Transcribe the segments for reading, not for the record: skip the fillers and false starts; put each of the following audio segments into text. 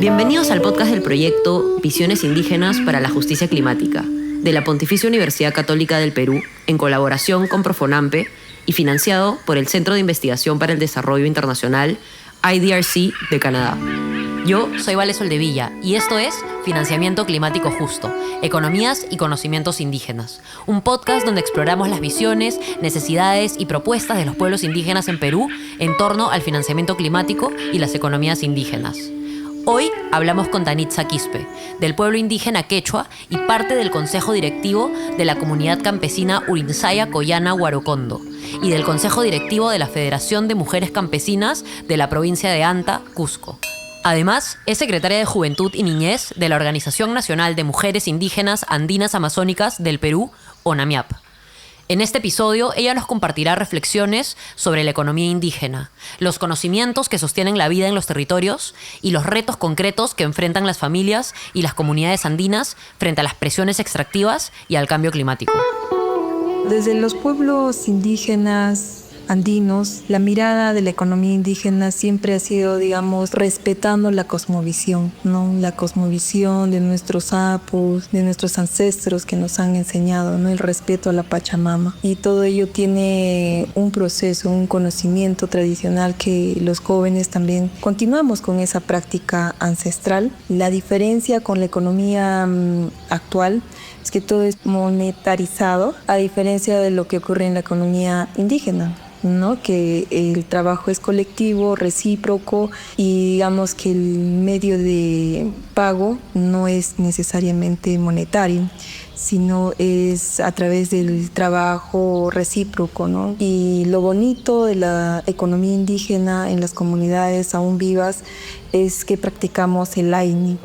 Bienvenidos al podcast del proyecto Visiones Indígenas para la Justicia Climática, de la Pontificia Universidad Católica del Perú, en colaboración con Profonampe y financiado por el Centro de Investigación para el Desarrollo Internacional, IDRC, de Canadá. Yo soy Vale Soldevilla y esto es Financiamiento Climático Justo, Economías y Conocimientos Indígenas, un podcast donde exploramos las visiones, necesidades y propuestas de los pueblos indígenas en Perú en torno al financiamiento climático y las economías indígenas. Hoy hablamos con Danitza Quispe, del pueblo indígena quechua y parte del consejo directivo de la comunidad campesina Urinsaya Coyana Huarocondo y del consejo directivo de la Federación de Mujeres Campesinas de la provincia de Anta, Cusco. Además, es secretaria de Juventud y Niñez de la Organización Nacional de Mujeres Indígenas Andinas Amazónicas del Perú, ONAMIAP. En este episodio, ella nos compartirá reflexiones sobre la economía indígena, los conocimientos que sostienen la vida en los territorios y los retos concretos que enfrentan las familias y las comunidades andinas frente a las presiones extractivas y al cambio climático. Desde los pueblos indígenas andinos, la mirada de la economía indígena siempre ha sido, respetando la cosmovisión, ¿no? La cosmovisión de nuestros sapos, de nuestros ancestros que nos han enseñado, ¿no? El respeto a la Pachamama. Y todo ello tiene un proceso, un conocimiento tradicional que los jóvenes también continuamos con esa práctica ancestral. La diferencia con la economía actual es que todo es monetarizado, a diferencia de lo que ocurre en la economía indígena, ¿no? Que el trabajo es colectivo, recíproco y digamos que el medio de pago no es necesariamente monetario, sino es a través del trabajo recíproco, ¿no? Y lo bonito de la economía indígena en las comunidades aún vivas es que practicamos el AINI,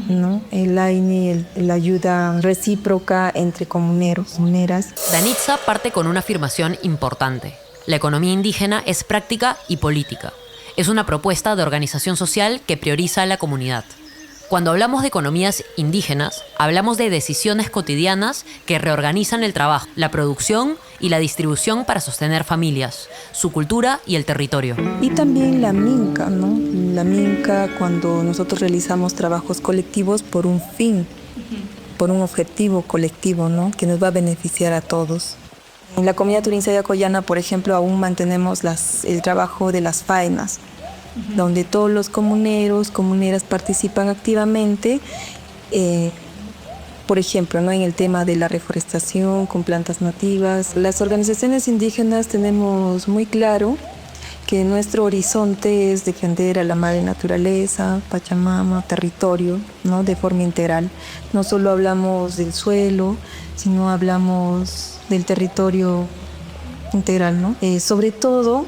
¿no? El AINI, la ayuda recíproca entre comuneros, comuneras. Danitza parte con una afirmación importante. La economía indígena es práctica y política. Es una propuesta de organización social que prioriza a la comunidad. Cuando hablamos de economías indígenas, hablamos de decisiones cotidianas que reorganizan el trabajo, la producción y la distribución para sostener familias, su cultura y el territorio. Y también la minca, ¿no? La minca cuando nosotros realizamos trabajos colectivos por un fin, por un objetivo colectivo, ¿no? Que nos va a beneficiar a todos. En la comunidad Urinsaya Coyana, por ejemplo, aún mantenemos el trabajo de las faenas, donde todos los comuneras participan activamente, por ejemplo, ¿no? En el tema de la reforestación con plantas nativas. Las organizaciones indígenas tenemos muy claro que nuestro horizonte es defender a la madre naturaleza, Pachamama, territorio, ¿no? De forma integral. No solo hablamos del suelo, sino hablamos del territorio integral, ¿no? Sobre todo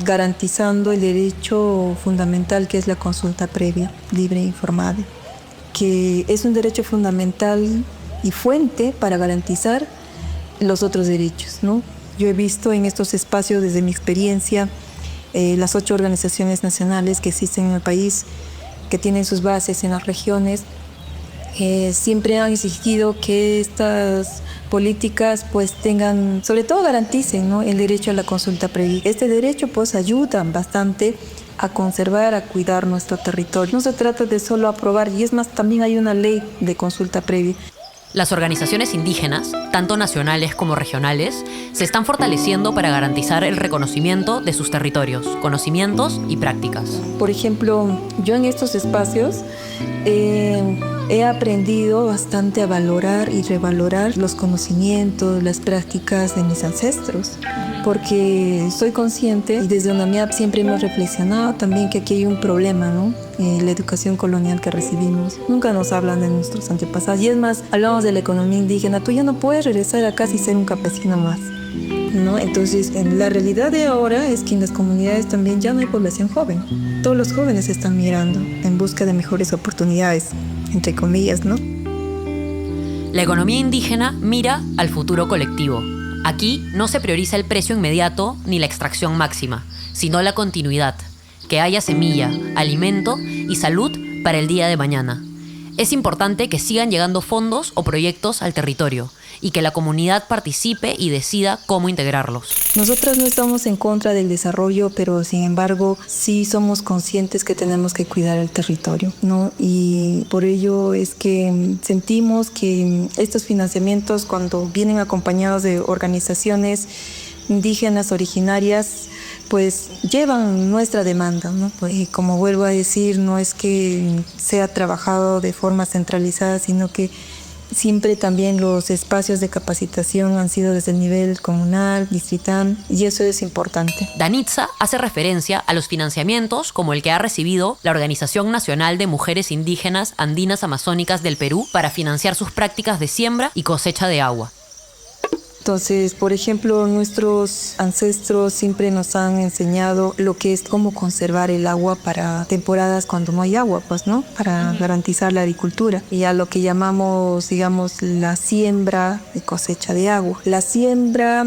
garantizando el derecho fundamental que es la consulta previa, libre e informada, que es un derecho fundamental y fuente para garantizar los otros derechos, ¿no? Yo he visto en estos espacios, desde mi experiencia, las 8 organizaciones nacionales que existen en el país, que tienen sus bases en las regiones, siempre han exigido que estas políticas pues tengan, sobre todo garanticen, ¿no? El derecho a la consulta previa. Este derecho pues ayuda bastante a conservar, a cuidar nuestro territorio. No se trata de solo aprobar, y es más, también hay una ley de consulta previa. Las organizaciones indígenas, tanto nacionales como regionales, se están fortaleciendo para garantizar el reconocimiento de sus territorios, conocimientos y prácticas. Por ejemplo, yo en estos espacios he aprendido bastante a valorar y revalorar los conocimientos, las prácticas de mis ancestros, porque soy consciente y desde ONAMIAP siempre hemos reflexionado también que aquí hay un problema, ¿no? La educación colonial que recibimos. Nunca nos hablan de nuestros antepasados. Y es más, hablamos de la economía indígena. Tú ya no puedes regresar a casa y ser un campesino más, ¿no? Entonces, en la realidad de ahora es que en las comunidades también ya no hay población joven. Todos los jóvenes están migrando en busca de mejores oportunidades, entre comillas, ¿no? La economía indígena mira al futuro colectivo. Aquí no se prioriza el precio inmediato ni la extracción máxima, sino la continuidad, que haya semilla, alimento y salud para el día de mañana. Es importante que sigan llegando fondos o proyectos al territorio y que la comunidad participe y decida cómo integrarlos. Nosotras no estamos en contra del desarrollo, pero sin embargo sí somos conscientes que tenemos que cuidar el territorio, ¿no? Y por ello es que sentimos que estos financiamientos, cuando vienen acompañados de organizaciones indígenas originarias, pues llevan nuestra demanda, ¿no? Y como vuelvo a decir, no es que sea trabajado de forma centralizada, sino que siempre también los espacios de capacitación han sido desde el nivel comunal, distrital, y eso es importante. Danitza hace referencia a los financiamientos como el que ha recibido la Organización Nacional de Mujeres Indígenas Andinas Amazónicas del Perú para financiar sus prácticas de siembra y cosecha de agua. Entonces, por ejemplo, nuestros ancestros siempre nos han enseñado lo que es cómo conservar el agua para temporadas cuando no hay agua, pues, ¿no? Para garantizar la agricultura. Y a lo que llamamos, digamos, la siembra y cosecha de agua. La siembra,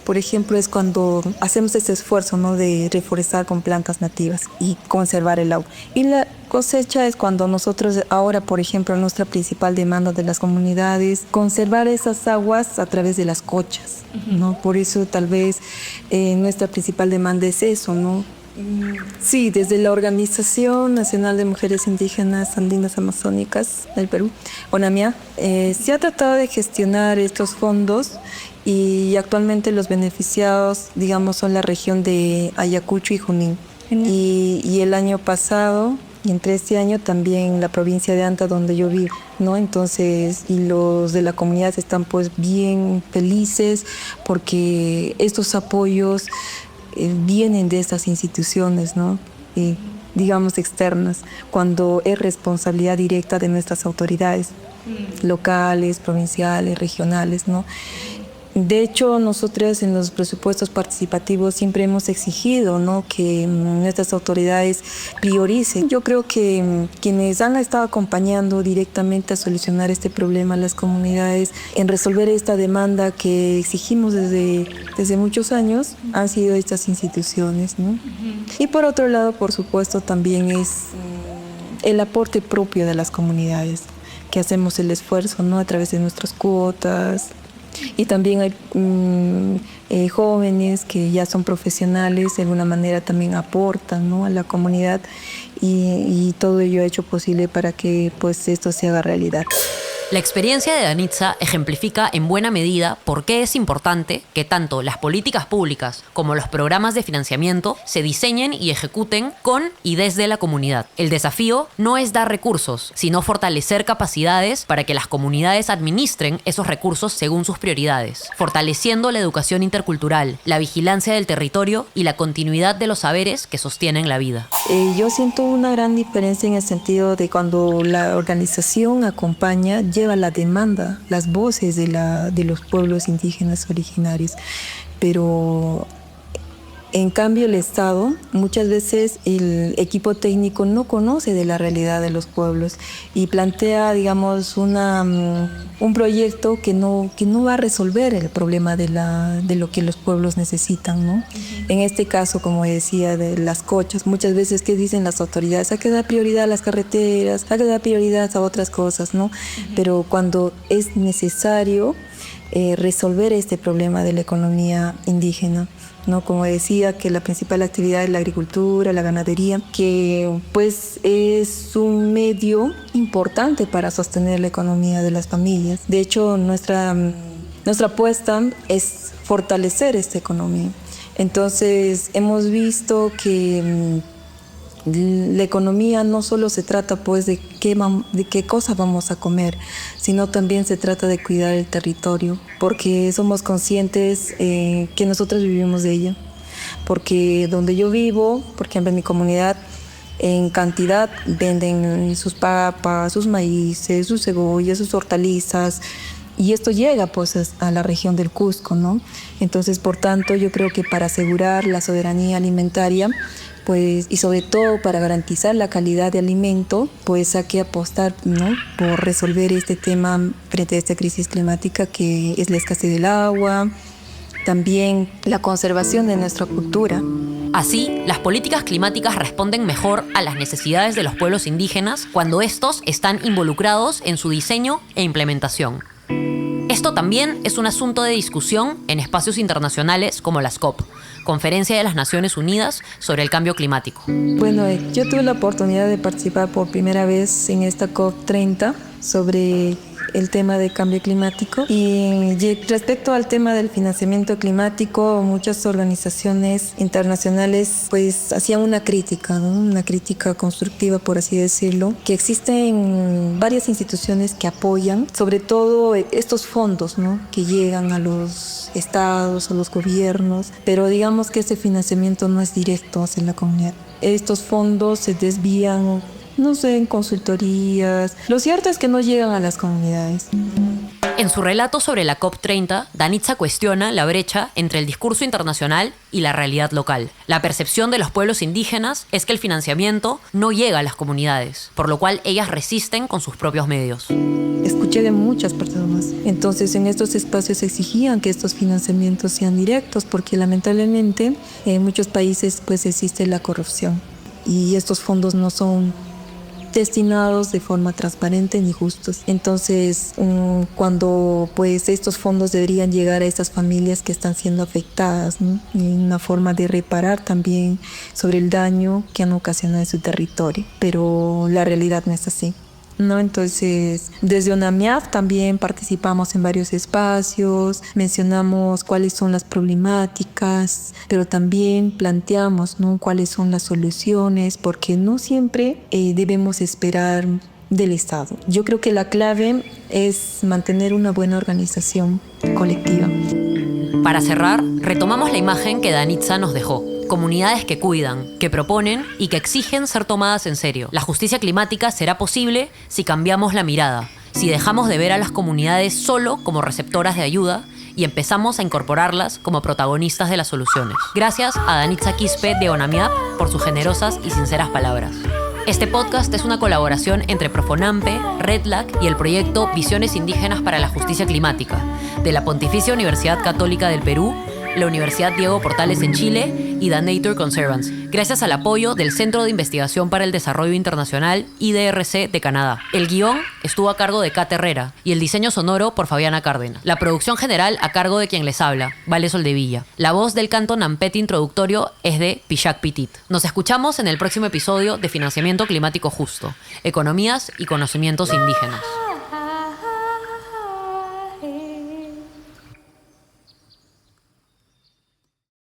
por ejemplo, es cuando hacemos ese esfuerzo, ¿no? De reforestar con plantas nativas y conservar el agua. Y la cosecha es cuando nosotros ahora, por ejemplo, nuestra principal demanda de las comunidades, conservar esas aguas a través de las cochas, ¿no? Por eso tal vez nuestra principal demanda es eso, ¿no? Sí, desde la Organización Nacional de Mujeres Indígenas Andinas Amazónicas del Perú, ONAMIA, se ha tratado de gestionar estos fondos y actualmente los beneficiados, digamos, son la región de Ayacucho y Junín. Y el año pasado, y entre este año también la provincia de Anta, donde yo vivo, ¿no? Entonces, y los de la comunidad están pues bien felices porque estos apoyos vienen de estas instituciones, ¿no? Digamos externas, cuando es responsabilidad directa de nuestras autoridades locales, provinciales, regionales, ¿no? De hecho, nosotros en los presupuestos participativos siempre hemos exigido, ¿no? Que nuestras autoridades prioricen. Yo creo que quienes han estado acompañando directamente a solucionar este problema a las comunidades, en resolver esta demanda que exigimos desde muchos años, han sido estas instituciones, ¿no? Y por otro lado, por supuesto, también es el aporte propio de las comunidades, que hacemos el esfuerzo, ¿no? A través de nuestras cuotas. Y también hay jóvenes que ya son profesionales, de alguna manera también aportan, ¿no? A la comunidad y todo ello ha hecho posible para que pues esto se haga realidad. La experiencia de Danitza ejemplifica en buena medida por qué es importante que tanto las políticas públicas como los programas de financiamiento se diseñen y ejecuten con y desde la comunidad. El desafío no es dar recursos, sino fortalecer capacidades para que las comunidades administren esos recursos según sus prioridades, fortaleciendo la educación intercultural, la vigilancia del territorio y la continuidad de los saberes que sostienen la vida. Yo siento una gran diferencia en el sentido de cuando la organización acompaña, lleva la demanda, las voces de los pueblos indígenas originarios, pero en cambio el Estado, muchas veces el equipo técnico no conoce de la realidad de los pueblos y plantea, digamos, un proyecto que no va a resolver el problema de lo que los pueblos necesitan, ¿no? En este caso, como decía, de las cochas, muchas veces, ¿qué dicen las autoridades? Hay que dar prioridad a las carreteras, hay que dar prioridad a otras cosas, ¿no? Pero cuando es necesario resolver este problema de la economía indígena, ¿no? Como decía, que la principal actividad es la agricultura, la ganadería, que pues es un medio importante para sostener la economía de las familias. De hecho, nuestra apuesta es fortalecer esta economía. Entonces, hemos visto que la economía no solo se trata pues de qué cosa vamos a comer, sino también se trata de cuidar el territorio, porque somos conscientes que nosotros vivimos de ella. Porque donde yo vivo, por ejemplo en mi comunidad, en cantidad venden sus papas, sus maíces, sus cebollas, sus hortalizas, y esto llega pues a la región del Cusco, ¿no? Entonces, por tanto, yo creo que para asegurar la soberanía alimentaria, pues, y sobre todo para garantizar la calidad de alimento, pues hay que apostar, ¿no? Por resolver este tema frente a esta crisis climática que es la escasez del agua, también la conservación de nuestra cultura. Así, las políticas climáticas responden mejor a las necesidades de los pueblos indígenas cuando estos están involucrados en su diseño e implementación. Esto también es un asunto de discusión en espacios internacionales como las COP, Conferencia de las Naciones Unidas sobre el Cambio Climático. Bueno, yo tuve la oportunidad de participar por primera vez en esta COP30 sobre el tema del cambio climático. Y respecto al tema del financiamiento climático, muchas organizaciones internacionales pues hacían una crítica, ¿no? Una crítica constructiva, por así decirlo, que existen varias instituciones que apoyan, sobre todo estos fondos, ¿no? Que llegan a los estados, a los gobiernos, pero digamos que ese financiamiento no es directo hacia la comunidad. Estos fondos se desvían, no sé, en consultorías. Lo cierto es que no llegan a las comunidades. En su relato sobre la COP30, Danitza cuestiona la brecha entre el discurso internacional y la realidad local. La percepción de los pueblos indígenas es que el financiamiento no llega a las comunidades, por lo cual ellas resisten con sus propios medios. Escuché de muchas personas. Entonces, en estos espacios exigían que estos financiamientos sean directos, porque lamentablemente en muchos países pues existe la corrupción y estos fondos no son destinados de forma transparente ni justos. Entonces, cuando pues estos fondos deberían llegar a estas familias que están siendo afectadas, ¿no? Y una forma de reparar también sobre el daño que han ocasionado en su territorio, pero la realidad no es así, ¿no? Entonces, desde ONAMIAF también participamos en varios espacios, mencionamos cuáles son las problemáticas, pero también planteamos, ¿no? Cuáles son las soluciones, porque no siempre debemos esperar del Estado. Yo creo que la clave es mantener una buena organización colectiva. Para cerrar, retomamos la imagen que Danitza nos dejó. Comunidades que cuidan, que proponen y que exigen ser tomadas en serio. La justicia climática será posible si cambiamos la mirada, si dejamos de ver a las comunidades solo como receptoras de ayuda y empezamos a incorporarlas como protagonistas de las soluciones. Gracias a Danitza Quispe de ONAMIAP por sus generosas y sinceras palabras. Este podcast es una colaboración entre Profonampe, REDLAC y el proyecto Visiones Indígenas para la Justicia Climática, de la Pontificia Universidad Católica del Perú, la Universidad Diego Portales en Chile y The Nature Conservancy, gracias al apoyo del Centro de Investigación para el Desarrollo Internacional, IDRC, de Canadá. El guión estuvo a cargo de Kat Herrera y el diseño sonoro por Fabiana Cárdenas. La producción general a cargo de quien les habla, Vale Soldevilla. La voz del canto Nampete introductorio es de Pichac Pitit. Nos escuchamos en el próximo episodio de Financiamiento Climático Justo, Economías y Conocimientos Indígenas.